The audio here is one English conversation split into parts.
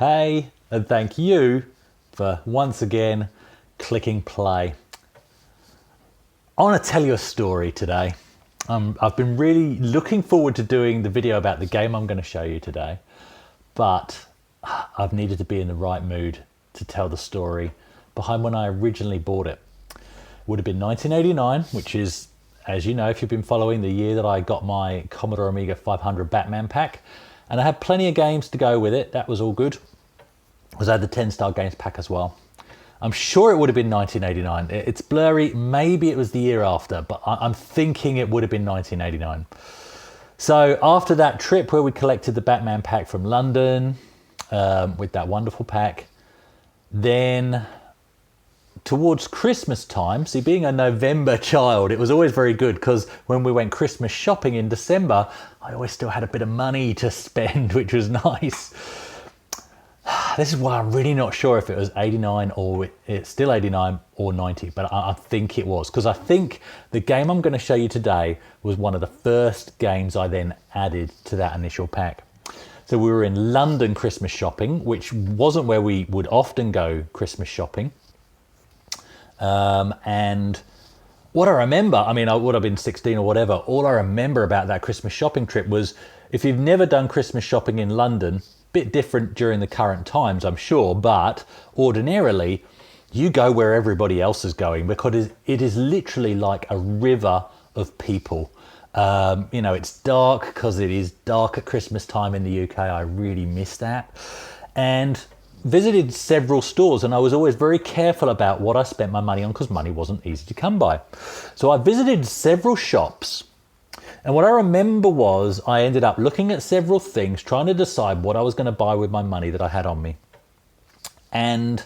Hey, and thank you for once again clicking play. I want to tell you a story today. I've been really looking forward to doing the video about the game I'm going to show you today, but I've needed to be in the right mood to tell the story behind when I originally bought it. It would have been 1989, which is, as you know, if you've been following, the year that I got my Commodore Amiga 500 Batman pack, and I had plenty of games to go with it. That was all good. I had the 10-star games pack as well. I'm sure it would have been 1989. It's blurry. Maybe it was the year after, but I'm thinking it would have been 1989. So after that trip where we collected the Batman pack from London with that wonderful pack, then towards Christmas time, see, being a November child, it was always very good because when we went Christmas shopping in December, I always still had a bit of money to spend, which was nice. This is why I'm really not sure if it was 89 or it's still 89 or 90, but I think it was, because I think the game I'm going to show you today was one of the first games I then added to that initial pack. So we were in London Christmas shopping, which wasn't where we would often go Christmas shopping. And what I remember, I mean, I would have been 16 or whatever, all I remember about that Christmas shopping trip was, if you've never done Christmas shopping in London, bit different during the current times, I'm sure, but ordinarily you go where everybody else is going because it is literally like a river of people. You know, it's dark because it is dark at Christmas time in the UK. I really miss that. And visited several stores, and I was always very careful about what I spent my money on because money wasn't easy to come by. So I visited several shops. And what I remember was I ended up looking at several things, trying to decide what I was going to buy with my money that I had on me. And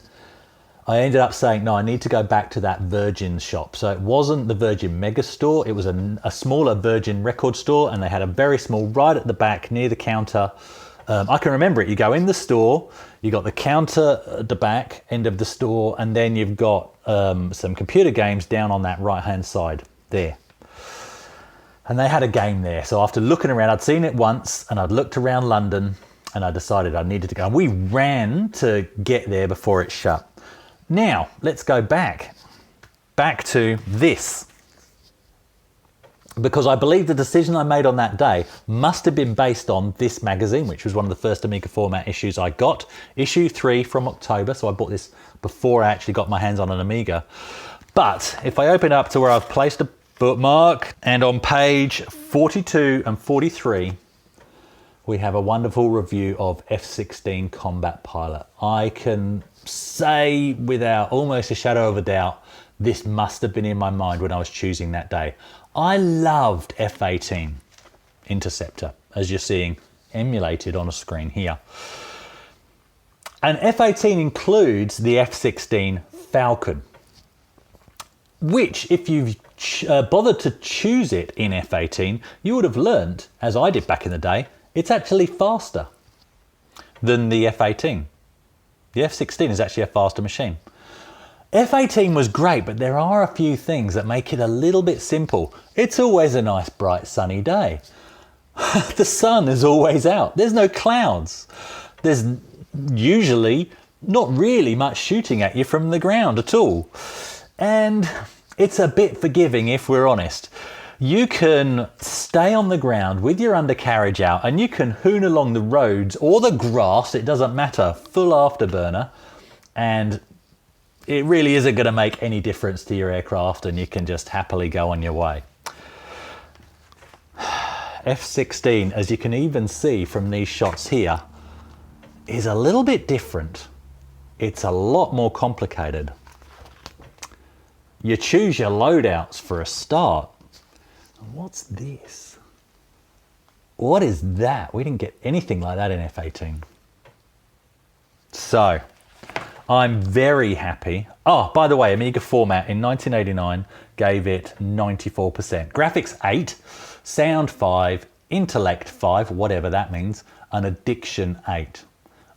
I ended up saying, no, I need to go back to that Virgin shop. So it wasn't the Virgin Mega store. It was a smaller Virgin record store, and they had a very small, right at the back near the counter. I can remember it. You go in the store, you got the counter at the back end of the store, and then you've got some computer games down on that right-hand side there. And they had a game there. So after looking around, I'd seen it once and I'd looked around London and I decided I needed to go. And we ran to get there before it shut. Now, let's go back to this. Because I believe the decision I made on that day must have been based on this magazine, which was one of the first Amiga format issues I got. Issue 3 from October. So I bought this before I actually got my hands on an Amiga. But if I open up to where I've placed a bookmark, and on page 42 and 43 we have a wonderful review of F16 Combat Pilot. I can say without almost a shadow of a doubt, this must have been in my mind when I was choosing that day. I loved F18 Interceptor, as you're seeing emulated on a screen here. And F18 includes the F16 Falcon, which, if you've bothered to choose it in F18, you would have learned, as I did back in the day, it's actually faster than the F18. The F16 is actually a faster machine. F18 was great, but there are a few things that make it a little bit simple. It's always a nice, bright, sunny day. The sun is always out. There's no clouds. There's usually not really much shooting at you from the ground at all. And it's a bit forgiving if we're honest. You can stay on the ground with your undercarriage out and you can hoon along the roads or the grass, it doesn't matter, full afterburner, and it really isn't going to make any difference to your aircraft and you can just happily go on your way. F16, as you can even see from these shots here, is a little bit different. It's a lot more complicated. You choose your loadouts for a start. What's this? What is that? We didn't get anything like that in F18. So, I'm very happy. Oh, by the way, Amiga format in 1989 gave it 94%. Graphics 8, sound 5, intellect 5, whatever that means, and addiction 8.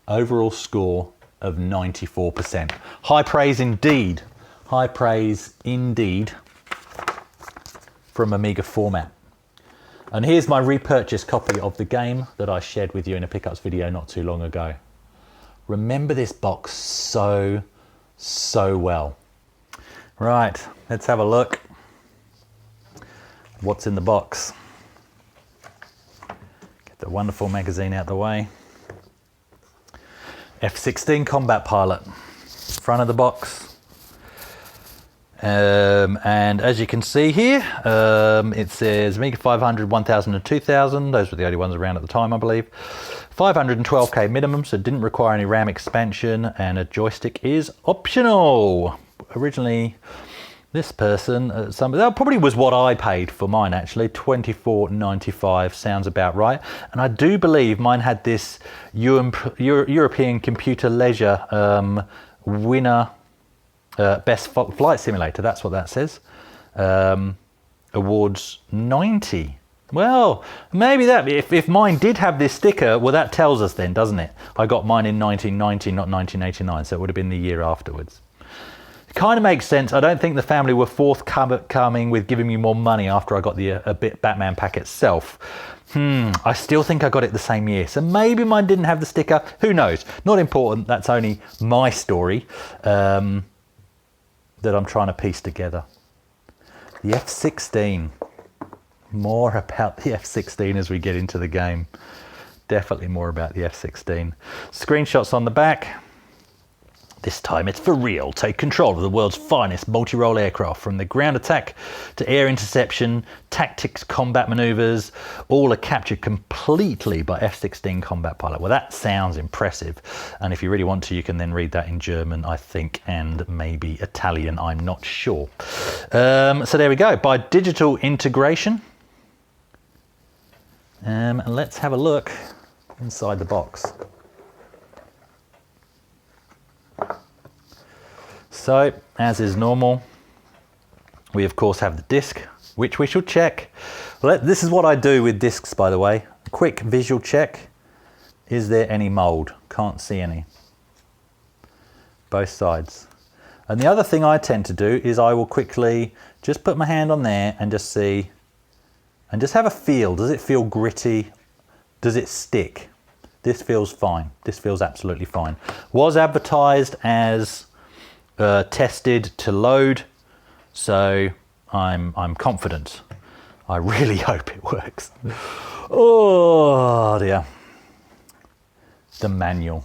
Overall score of 94%. High praise indeed. High praise indeed from Amiga format. And here's my repurchased copy of the game that I shared with you in a pickups video not too long ago. Remember this box so well. Right, let's have a look. What's in the box? Get the wonderful magazine out the way. F16 Combat Pilot, front of the box. And as you can see here, it says Amiga 500, 1000 and 2000. Those were the only ones around at the time, I believe. 512K minimum, so it didn't require any RAM expansion, and a joystick is optional. Originally, this person, that probably was what I paid for mine actually, $24.95 sounds about right. And I do believe mine had this European Computer Leisure winner. Best Flight Simulator, that's what that says. Awards 90. Well, maybe that, if mine did have this sticker, well, that tells us then, doesn't it? I got mine in 1990, not 1989, so it would have been the year afterwards. It kind of makes sense. I don't think the family were forthcoming with giving me more money after I got the Batman pack itself. I still think I got it the same year, so maybe mine didn't have the sticker. Who knows? Not important. That's only my story. That I'm trying to piece together. The F16. More about the F16 as we get into the game. Definitely more about the F16. Screenshots on the back. This time it's for real. Take control of the world's finest multi-role aircraft, from the ground attack to air interception, tactics, combat maneuvers, all are captured completely by F-16 Combat Pilot. Well, that sounds impressive. And if you really want to, you can then read that in German, I think, and maybe Italian, I'm not sure. So there we go, by digital integration. And let's have a look inside the box. So, as is normal, we of course have the disc, which we shall check. This is what I do with discs, by the way. A quick visual check. Is there any mold? Can't see any. Both sides. And the other thing I tend to do is I will quickly just put my hand on there and just see, and just have a feel. Does it feel gritty? Does it stick? This feels fine. This feels absolutely fine. Was advertised as tested to load, so I'm confident. I really hope it works. Oh dear. The manual.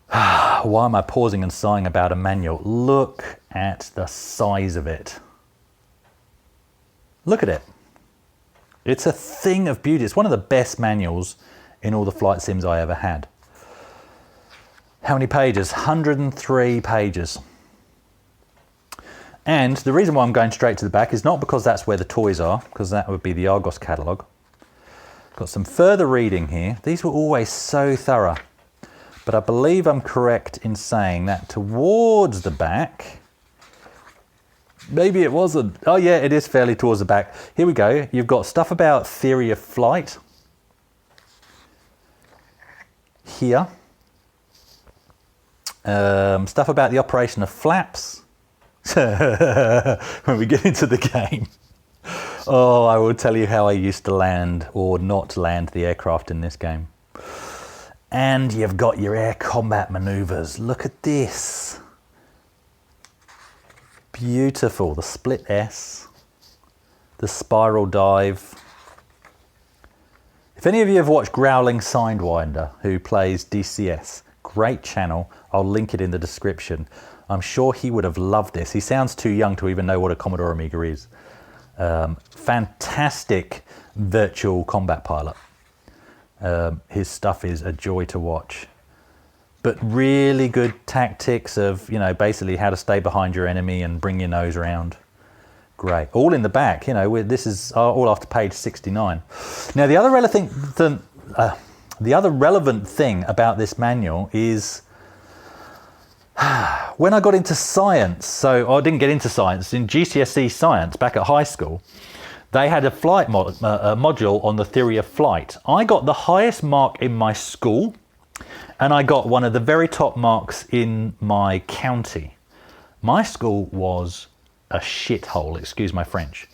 Why am I pausing and sighing about a manual? Look at the size of it. Look at it. It's a thing of beauty. It's one of the best manuals in all the flight sims I ever had. How many pages? 103 pages. And the reason why I'm going straight to the back is not because that's where the toys are, because that would be the Argos catalogue. Got some further reading here. These were always so thorough. But I believe I'm correct in saying that towards the back, maybe it wasn't. Oh yeah, it is fairly towards the back. Here we go. You've got stuff about theory of flight. Here. Stuff about the operation of flaps when we get into the game. Oh, I will tell you how I used to land or not land the aircraft in this game. And you've got your air combat maneuvers. Look at this. Beautiful. The split S, the spiral dive. If any of you have watched Growling Sidewinder, who plays DCS, great channel. I'll link it in the description. I'm sure he would have loved this. He sounds too young to even know what a Commodore Amiga is. Fantastic virtual combat pilot. His stuff is a joy to watch. But really good tactics of, you know, basically how to stay behind your enemy and bring your nose around. Great. All in the back, you know, this is all after page 69. Now, the other relevant thing about this manual is when I got into science, so I didn't get into science, in GCSE science back at high school, they had a flight module on the theory of flight. I got the highest mark in my school, and I got one of the very top marks in my county. My school was a shithole, excuse my French.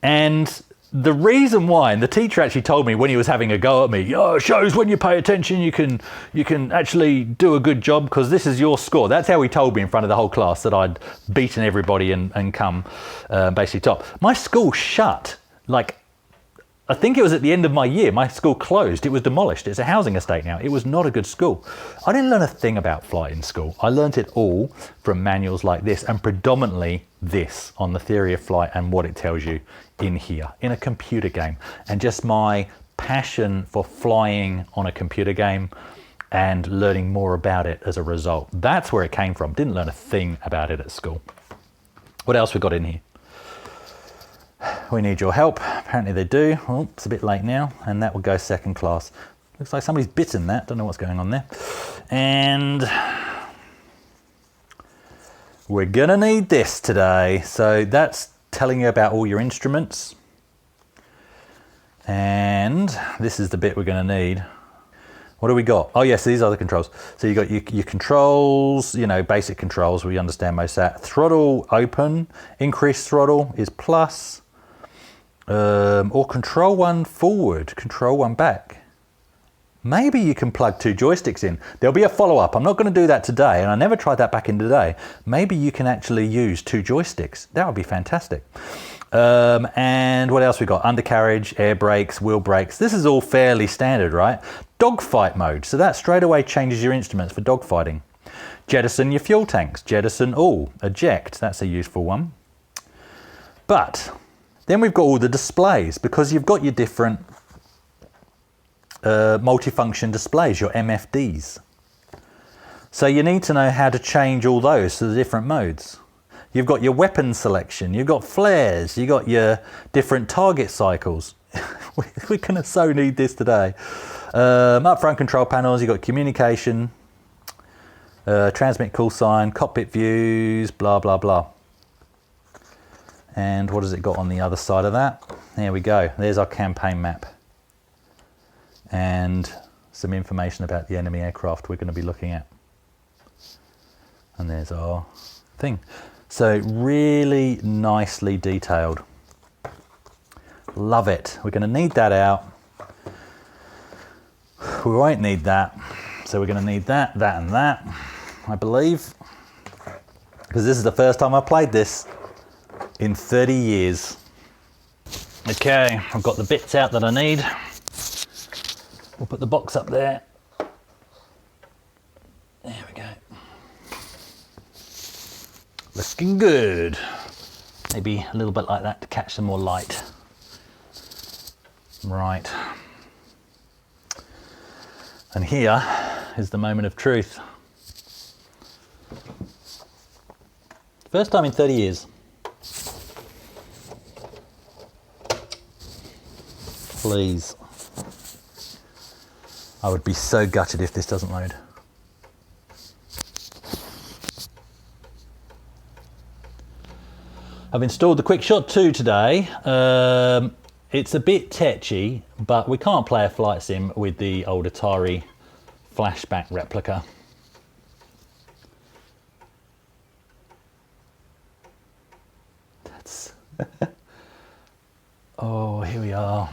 And the reason why, and the teacher actually told me when he was having a go at me, oh, it shows when you pay attention you can actually do a good job because this is your score. That's how he told me in front of the whole class that I'd beaten everybody and come basically top. My school shut, like, I think it was at the end of my year, my school closed. It was demolished. It's a housing estate now. It was not a good school. I didn't learn a thing about flight in school. I learned it all from manuals like this and predominantly this on the theory of flight and what it tells you in here, in a computer game. And just my passion for flying on a computer game and learning more about it as a result. That's where it came from. Didn't learn a thing about it at school. What else we got in here? We need your help. Apparently they do. Oh, it's a bit late now, and that will go second class. Looks like somebody's bitten that. Don't know what's going on there. And we're gonna need this today. So that's telling you about all your instruments. And this is the bit we're gonna need. What do we got? Oh yes, these are the controls. So you got your controls, you know, basic controls. We understand most of that. Throttle open, increased throttle is plus. Or control one forward, control one back. Maybe you can plug two joysticks in. There'll be a follow-up. I'm not going to do that today, and I never tried that back in the day. Maybe you can actually use two joysticks. That would be fantastic. And what else we got? Undercarriage, air brakes, wheel brakes. This is all fairly standard, right? Dogfight mode. So that straight away changes your instruments for dogfighting. Jettison your fuel tanks. Jettison all. Eject. That's a useful one. But then we've got all the displays because you've got your different multifunction displays, your MFDs. So you need to know how to change all those to the different modes. You've got your weapon selection, you've got flares, you've got your different target cycles. We're gonna so need this today. Up front control panels, you've got communication, transmit call sign, cockpit views, blah, blah, blah. And what has it got on the other side of that? There we go. There's our campaign map. And some information about the enemy aircraft we're going to be looking at. And there's our thing. So really nicely detailed. Love it. We're going to need that out. We won't need that. So we're going to need that, that and that, I believe. Because this is the first time I played this in 30 years. Okay, I've got the bits out that I need. We'll put the box up there. There we go. Looking good. Maybe a little bit like that to catch some more light. Right. And here is the moment of truth. First time in 30 years. Please. I would be so gutted if this doesn't load. I've installed the QuickShot 2 today. It's a bit tetchy, but we can't play a flight sim with the old Atari flashback replica. That's... Oh, here we are.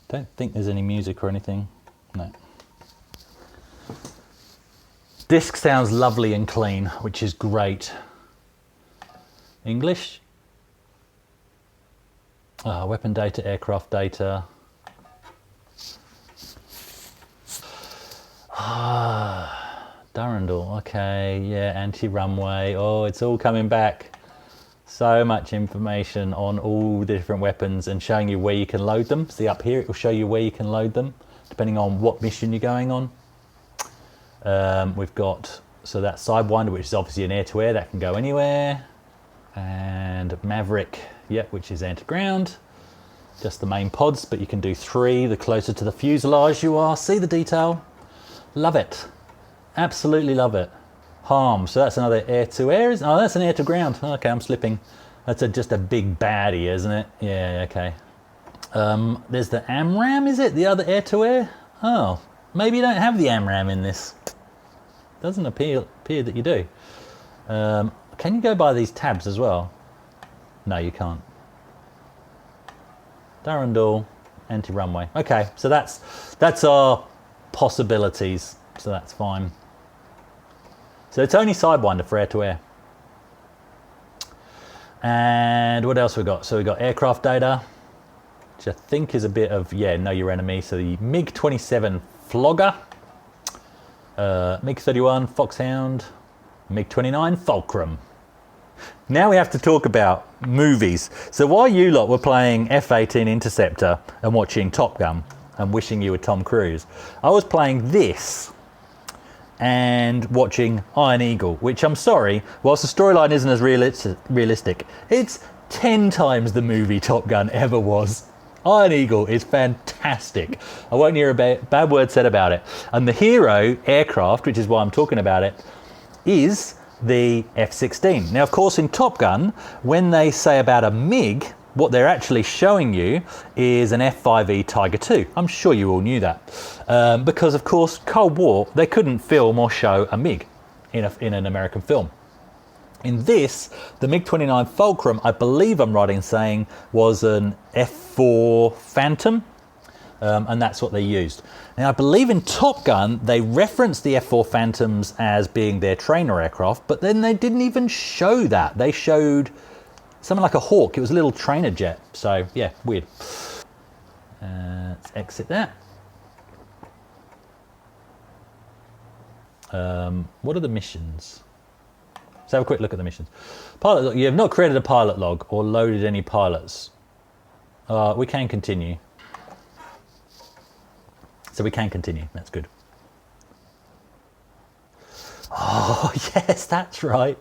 Don't think there's any music or anything. No. Disc sounds lovely and clean, which is great. English. Weapon data, aircraft data. Durandal, okay, yeah, anti-runway. Oh, it's all coming back. So much information on all the different weapons and showing you where you can load them. See up here, it will show you where you can load them, depending on what mission you're going on. We've got, so that Sidewinder, which is obviously an air-to-air, that can go anywhere. And Maverick, yeah, which is anti-ground. Just the main pods, but you can do 3, the closer to the fuselage you are. See the detail? Love it. Absolutely love it. Harm, so that's another air-to-air, oh, that's an air-to-ground. Okay, I'm slipping. That's just a big baddie, isn't it? Yeah, okay. There's the AMRAAM, is it? The other air-to-air? Oh, maybe you don't have the AMRAAM in this. Doesn't appear that you do. Can you go by these tabs as well? No, you can't. Durandal, anti-runway. Okay, so that's our possibilities, so that's fine. So it's only Sidewinder for air-to-air. And what else we got? So we got aircraft data, which I think is a bit of, yeah, know your enemy. So the MiG-27 Flogger, MiG-31 Foxhound, MiG-29 Fulcrum. Now we have to talk about movies. So while you lot were playing F-18 Interceptor and watching Top Gun and wishing you were Tom Cruise, I was playing this and watching Iron Eagle, which I'm sorry, whilst the storyline isn't as realistic, it's 10 times the movie Top Gun ever was. Iron Eagle is fantastic. I won't hear a bad word said about it. And the hero aircraft, which is why I'm talking about it, is the F-16. Now, of course, in Top Gun, when they say about a MiG, what they're actually showing you is an F-5E Tiger II. I'm sure you all knew that. Because, of course, Cold War, they couldn't film or show a MiG in an American film. In this, the MiG-29 Fulcrum, I believe I'm right in saying, was an F-4 Phantom. And that's what they used. Now, I believe in Top Gun, they referenced the F-4 Phantoms as being their trainer aircraft, but then they didn't even show that. They showed something like a Hawk. It was a little trainer jet. So, yeah, weird. Let's exit that. What are the missions? Let's have a quick look at the missions. Pilot log. You have not created a pilot log or loaded any pilots. We can continue. So we can continue. That's good. Oh, yes, that's right.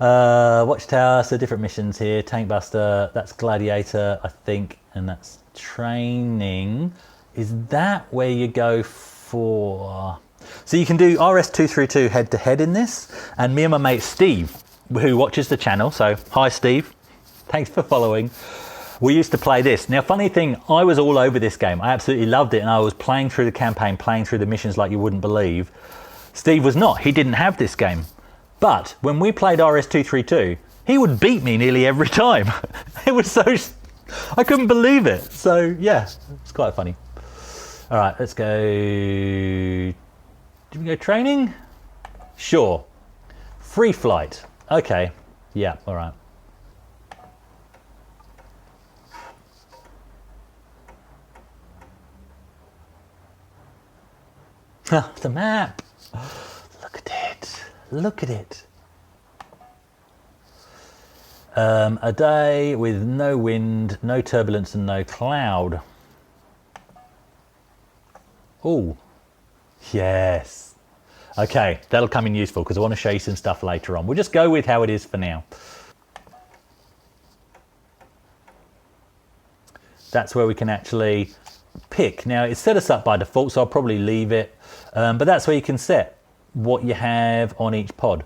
Watchtower, so different missions here. Tank Buster, that's Gladiator, I think, and that's training. Is that where you go for... So you can do RS-232 head-to-head in this, and me and my mate Steve, who watches the channel, so hi Steve, thanks for following. We used to play this. Now, funny thing, I was all over this game. I absolutely loved it, and I was playing through the campaign, playing through the missions like you wouldn't believe. Steve was not. He didn't have this game. But when we played RS-232, he would beat me nearly every time. It was so... I couldn't believe it. So, yeah, it's quite funny. All right, let's go... Do we go training? Sure. Free flight. Okay. Yeah, all right. The map. Look at it. Look at it. A day with no wind, no turbulence and no cloud. Oh, yes. Okay, that'll come in useful because I want to show you some stuff later on. We'll just go with how it is for now. That's where we can actually pick. Now, it's set us up by default, so I'll probably leave it. But that's where you can set what you have on each pod.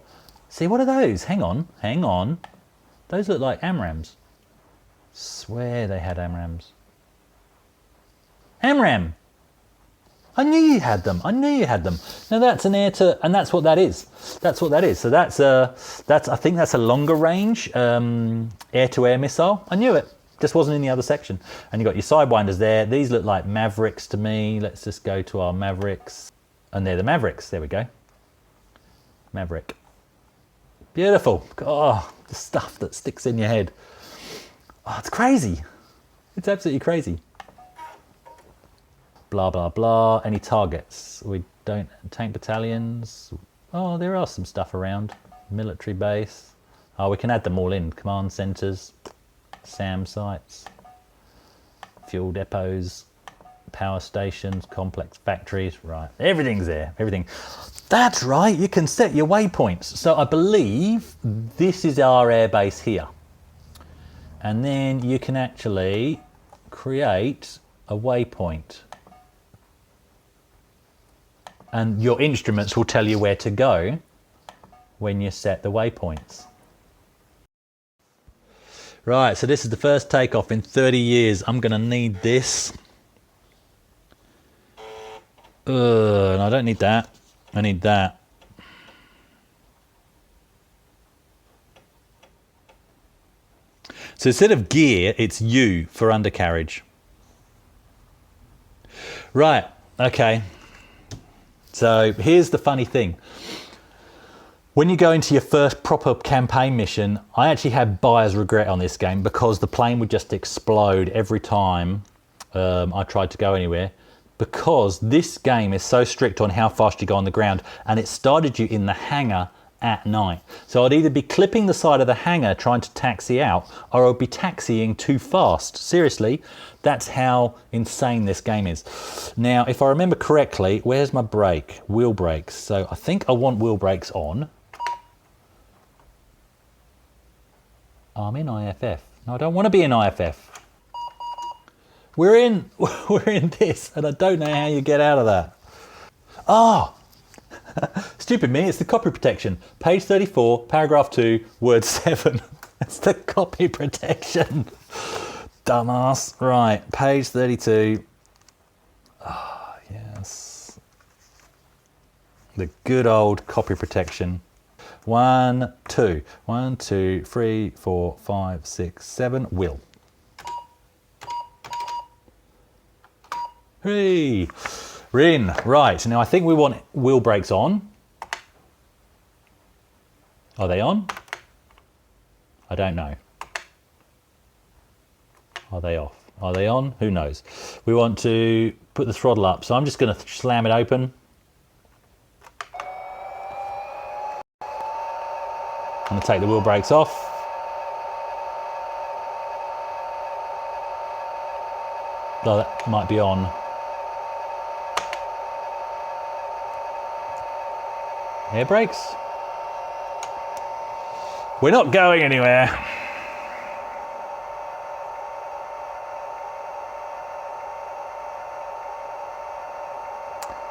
See, what are those? Hang on, hang on. Those look like AMRAAMs. Swear they had AMRAAMs. AMRAAM! I knew you had them. I knew you had them. Now that's an air to, and that's what that is. That's what that is. So that's I think that's a longer range air-to-air missile. I knew it. Just wasn't in the other section. And you've got your Sidewinders there. These look like Mavericks to me. Let's just go to our Mavericks. And they're the Mavericks. There we go. Maverick. Beautiful. Oh, the stuff that sticks in your head. Oh, it's crazy. It's absolutely crazy. Blah, blah, blah. Any targets? We don't... Tank battalions. Oh, there are some stuff around. Military base. Oh, we can add them all in. Command centres. SAM sites. Fuel depots. Power stations. Complex factories. Right. Everything's there. Everything. That's right. You can set your waypoints. So I believe this is our air base here. And then you can actually create a waypoint. And your instruments will tell you where to go when you set the waypoints. Right, so this is the first takeoff in 30 years. I'm going to need this. And I don't need that. I need that. So instead of gear, it's U for undercarriage. Right, okay. So here's the funny thing. When you go into your first proper campaign mission, I actually had buyer's regret on this game because the plane would just explode every time I tried to go anywhere, because this game is so strict on how fast you go on the ground, and it started you in the hangar at night. So I'd either be clipping the side of the hangar trying to taxi out, or I'd be taxiing too fast. Seriously, that's how insane this game is. Now, if I remember correctly, where's my brake? Wheel brakes. So I think I want wheel brakes on. I'm in IFF. No, I don't want to be in IFF. We're in this, and I don't know how you get out of that. Oh, stupid me, it's the copy protection. Page 34, paragraph 2, word 7. That's the copy protection. Dumbass. Right, page 32. Ah, yes. The good old copy protection. 1, 2. 1, 2, 3, 4, 5, 6, 7. Will. Hey, we're in. Right, now I think we want wheel brakes on. Are they on? I don't know. Are they off? Are they on? Who knows? We want to put the throttle up, so I'm just going to slam it open. I'm going to take the wheel brakes off. Oh, that might be on. Air brakes. We're not going anywhere.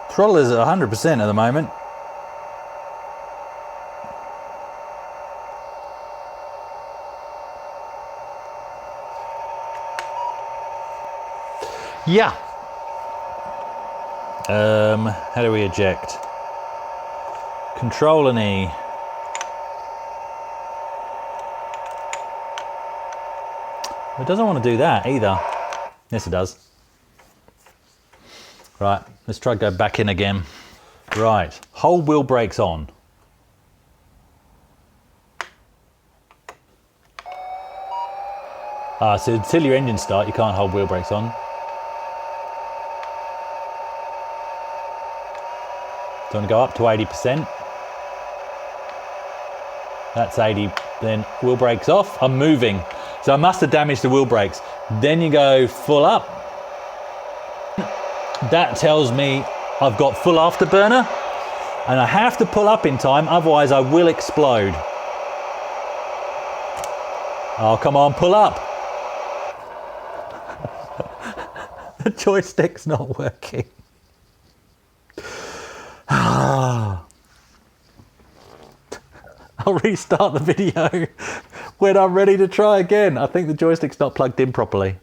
Throttle is at 100% at the moment. Yeah. How do we eject? Control and E. It doesn't want to do that either. Yes, it does. Right, let's try to go back in again. Right, hold wheel brakes on. So until your engine start, you can't hold wheel brakes on. Do you want to go up to 80%? That's 80, then wheel brakes off. I'm moving, so I must have damaged the wheel brakes. Then you go full up. That tells me I've got full afterburner, and I have to pull up in time, otherwise I will explode. Oh, come on, pull up. The joystick's not working. I'll restart the video when I'm ready to try again. I think the joystick's not plugged in properly.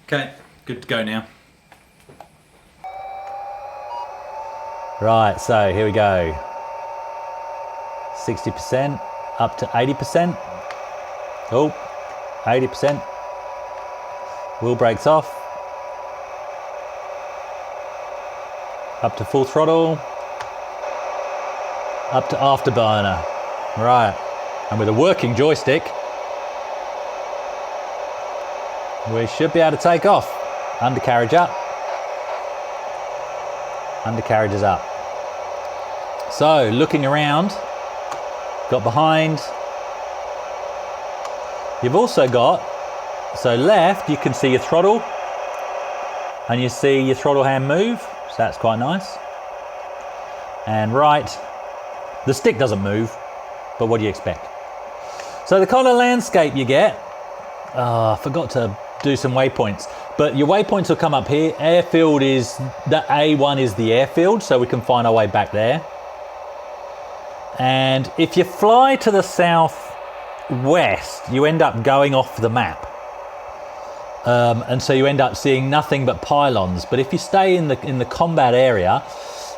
Okay, good to go now. Right, so here we go. 60% up to 80%. Oh, 80%. Wheel brakes off. Up to full throttle. Up to afterburner. Right, and with a working joystick, we should be able to take off. Undercarriage up. Undercarriage is up. So, looking around, got behind. You've also got, so left, you can see your throttle, and you see your throttle hand move, so that's quite nice. And right, the stick doesn't move, but what do you expect? So the kind of landscape you get, I forgot to do some waypoints, but your waypoints will come up here. Airfield is, the A1 is the airfield, so we can find our way back there. And if you fly to the southwest, you end up going off the map. And so you end up seeing nothing but pylons. But if you stay in the combat area,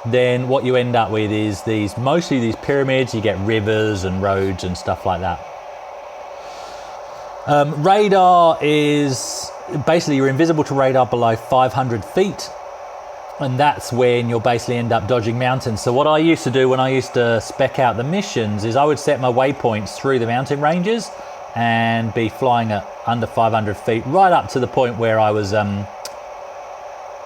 then what you end up with is mostly these pyramids. You get rivers and roads and stuff like that. Radar is basically, you're invisible to radar below 500 feet. And that's when you'll basically end up dodging mountains. So what I used to do when I used to spec out the missions is I would set my waypoints through the mountain ranges and be flying at under 500 feet, right up to the point where I was, so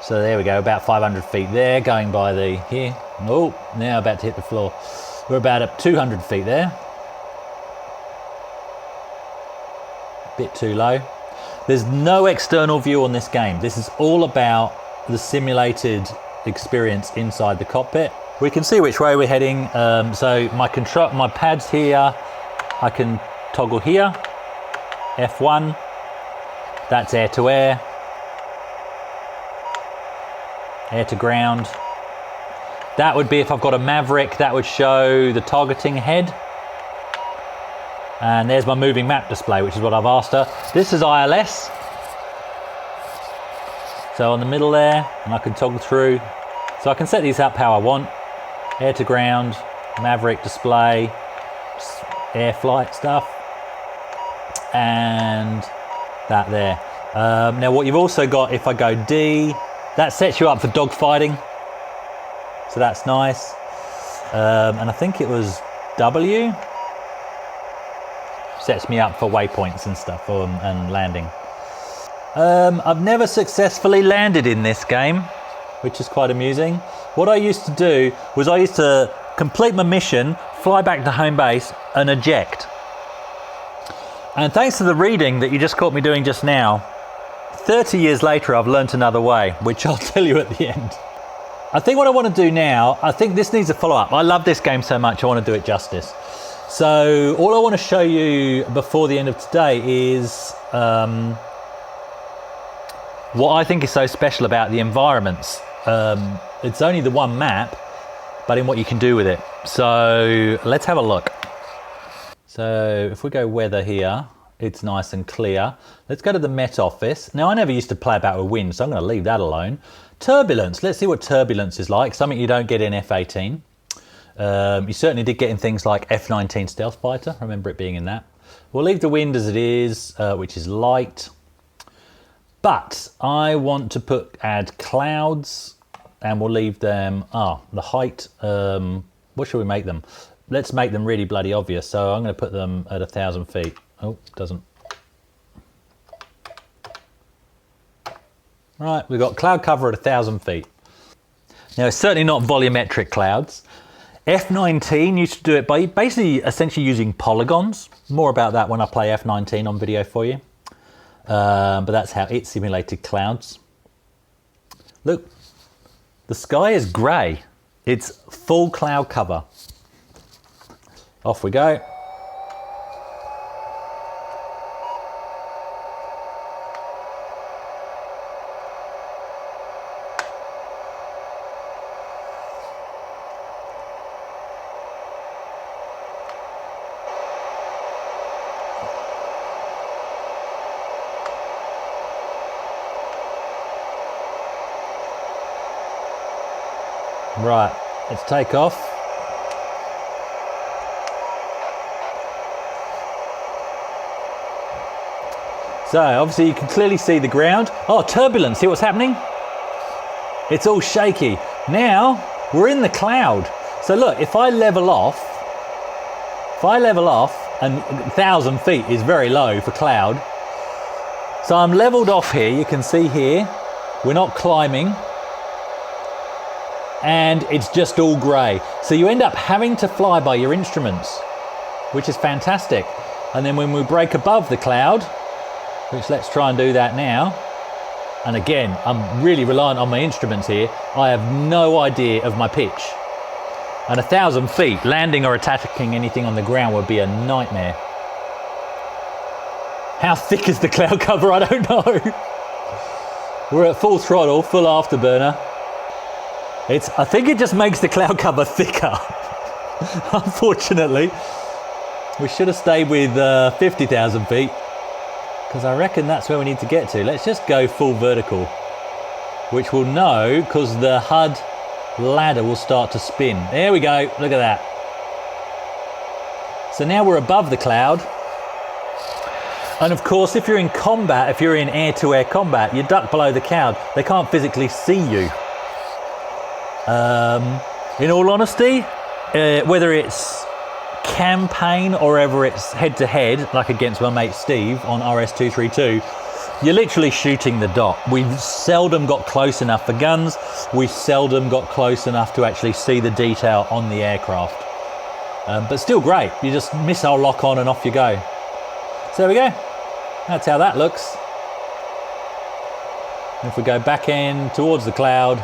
there we go, about 500 feet there, going by the, here. Oh, now about to hit the floor. We're about at 200 feet there. Bit too low. There's no external view on this game. This is all about the simulated experience inside the cockpit. We can see which way we're heading. So my pads here, I can toggle here. F1, that's air to air, air to ground. That would be if I've got a Maverick, that would show the targeting head. And there's my moving map display, which is what I've asked her. This is ILS. So on the middle there, and I can toggle through. So I can set these up how I want. Air to ground, Maverick display, air flight stuff, and that there. Now what you've also got, if I go D, that sets you up for dogfighting. So that's nice. And I think it was W. Sets me up for waypoints and stuff and landing. I've never successfully landed in this game, which is quite amusing. What I used to do was I used to complete my mission, fly back to home base and eject. And thanks to the reading that you just caught me doing just now, 30 years later I've learnt another way, which I'll tell you at the end. I think what I want to do now, I think this needs a follow-up. I love this game so much, I want to do it justice. So all I want to show you before the end of today is what I think is so special about the environments. It's only the one map, but in what you can do with it. So let's have a look. So if we go weather here, it's nice and clear. Let's go to the Met Office. Now I never used to play about with wind, so I'm going to leave that alone. Turbulence, let's see what turbulence is like, something you don't get in F-18. You certainly did get in things like F-19 Stealth Fighter, I remember it being in that. We'll leave the wind as it is, which is light. But I want to add clouds, and we'll leave them, the height, what should we make them? Let's make them really bloody obvious. So I'm going to put them at 1,000 feet. Oh, doesn't. Right, we've got cloud cover at 1,000 feet. Now it's certainly not volumetric clouds. F-19 used to do it by basically essentially using polygons. More about that when I play F-19 on video for you. But that's how it simulated clouds. Look, the sky is grey. It's full cloud cover. Off we go. Right, let's take off. So obviously you can clearly see the ground. Oh, turbulence, see what's happening? It's all shaky. Now we're in the cloud. So look, if I level off, and 1,000 feet is very low for cloud. So I'm leveled off here, you can see here, we're not climbing. And it's just all grey. So you end up having to fly by your instruments, which is fantastic. And then when we break above the cloud, which let's try and do that now. And again, I'm really reliant on my instruments here. I have no idea of my pitch. And 1,000 feet, landing or attacking anything on the ground would be a nightmare. How thick is the cloud cover? I don't know. We're at full throttle, full afterburner. I think it just makes the cloud cover thicker. Unfortunately, we should have stayed with 50,000 feet. because I reckon that's where we need to get to. Let's just go full vertical, which we'll know because the HUD ladder will start to spin. There we go, look at that. So now we're above the cloud. And of course, if you're in combat, if you're in air-to-air combat, you duck below the cloud. They can't physically see you. In all honesty, whether it's campaign or whether it's head-to-head, like against my mate Steve on RS-232, you're literally shooting the dot. We've seldom got close enough for guns. We seldom got close enough to actually see the detail on the aircraft. But still great. You just missile lock on and off you go. So there we go. That's how that looks. If we go back in towards the cloud,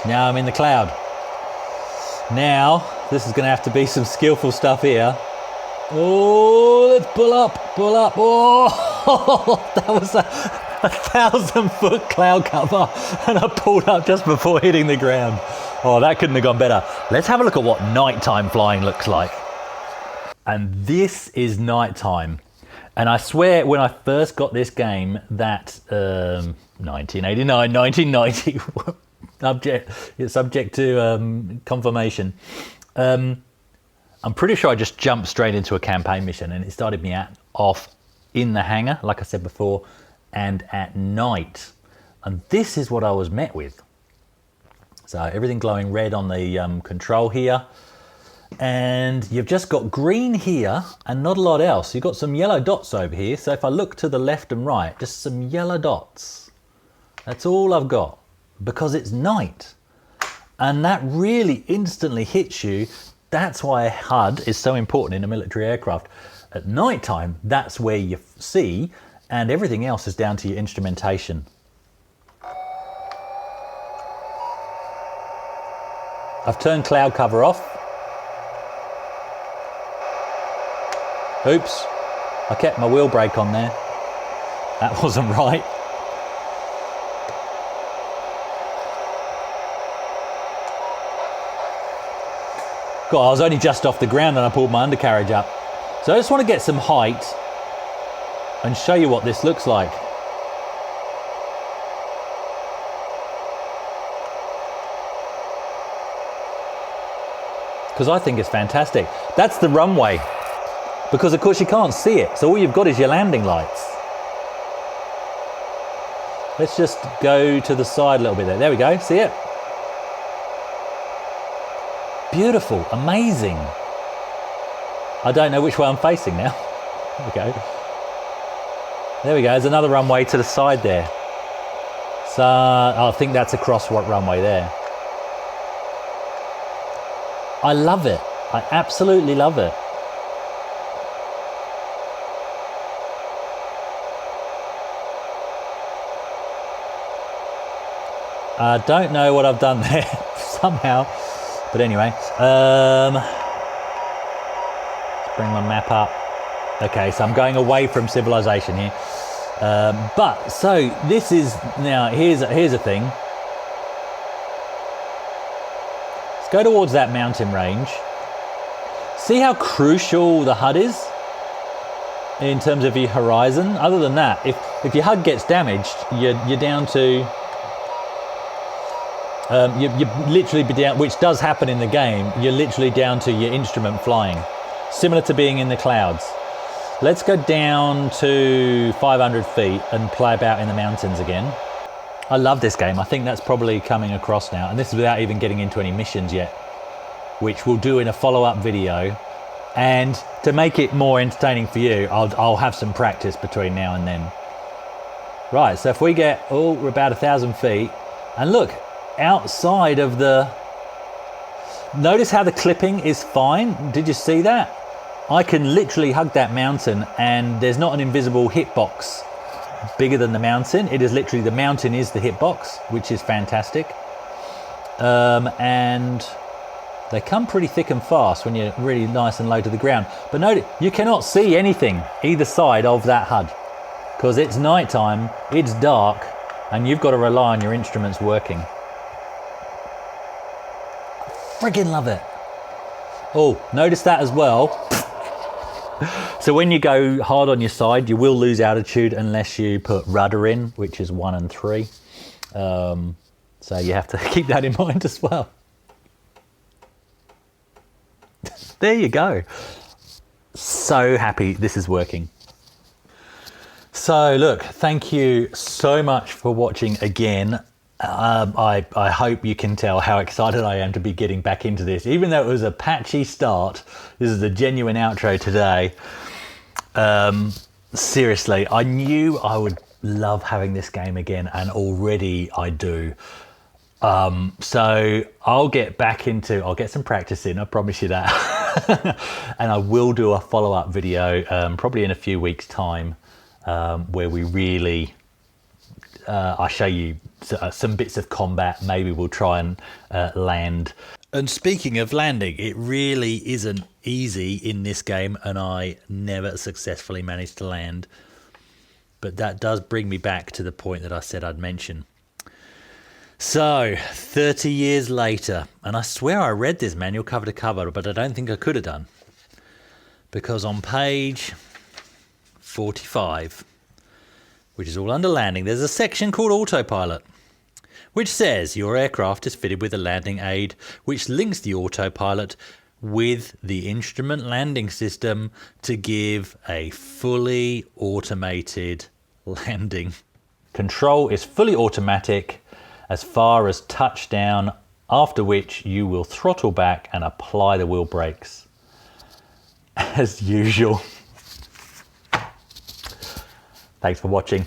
now I'm in the cloud. Now, this is going to have to be some skillful stuff here. Oh, let's pull up, pull up. Oh, that was a 1,000-foot cloud cover, and I pulled up just before hitting the ground. Oh, that couldn't have gone better. Let's have a look at what nighttime flying looks like. And this is nighttime. And I swear, when I first got this game, that 1989, 1990, subject to confirmation. I'm pretty sure I just jumped straight into a campaign mission, and it started me off in the hangar, like I said before, and at night. And this is what I was met with. So everything glowing red on the control here. And you've just got green here and not a lot else. You've got some yellow dots over here. So if I look to the left and right, just some yellow dots. That's all I've got, because it's night. And that really instantly hits you. That's why a HUD is so important in a military aircraft. At night time, that's where you see, and everything else is down to your instrumentation. I've turned cloud cover off. Oops, I kept my wheel brake on there. That wasn't right. God, I was only just off the ground and I pulled my undercarriage up. So I just want to get some height and show you what this looks like. Because I think it's fantastic. That's the runway. Because of course you can't see it. So all you've got is your landing lights. Let's just go to the side a little bit there. There we go, see it? Beautiful, amazing. I don't know which way I'm facing now. There we go. There we go, there's another runway to the side there. So I think that's a crosswalk runway there. I love it. I absolutely love it. I don't know what I've done there somehow. But anyway, let's bring my map up. Okay, so I'm going away from civilization here. But so this is now, here's a thing. Let's go towards that mountain range. See how crucial the HUD is in terms of your horizon. Other than that, if your HUD gets damaged, you're down to. You literally be down, which does happen in the game, you're literally down to your instrument flying, similar to being in the clouds. Let's go down to 500 feet and play about in the mountains again. I love this game. I think that's probably coming across now, and this is without even getting into any missions yet, which we'll do in a follow-up video. And to make it more entertaining for you, I'll have some practice between now and then. Right, so if we get, we're about 1,000 feet, and look, outside of the, notice how the clipping is fine. Did you see that? I can literally hug that mountain and there's not an invisible hitbox bigger than the mountain. It is literally, the mountain is the hitbox, which is fantastic. And they come pretty thick and fast when you're really nice and low to the ground. But notice, you cannot see anything either side of that HUD because it's nighttime, it's dark, and you've got to rely on your instruments working. Friggin' love it. Oh, notice that as well. So when you go hard on your side, you will lose altitude unless you put rudder in, which is 1 and 3. So you have to keep that in mind as well. There you go. So happy this is working. So look, thank you so much for watching again. I hope you can tell how excited I am to be getting back into this. Even though it was a patchy start, this is a genuine outro today. Seriously, I knew I would love having this game again, and already I do. So I'll get some practice in, I promise you that. And I will do a follow-up video, probably in a few weeks' time, where we really, I show you some bits of combat. Maybe we'll try and land. And speaking of landing, it really isn't easy in this game, and I never successfully managed to land. But that does bring me back to the point that I said I'd mention. So, 30 years later, and I swear I read this manual cover to cover, but I don't think I could have done. Because on page 45, which is all under landing, there's a section called Autopilot, which says your aircraft is fitted with a landing aid, which links the autopilot with the instrument landing system to give a fully automated landing. Control is fully automatic as far as touchdown, after which you will throttle back and apply the wheel brakes. As usual. Thanks for watching.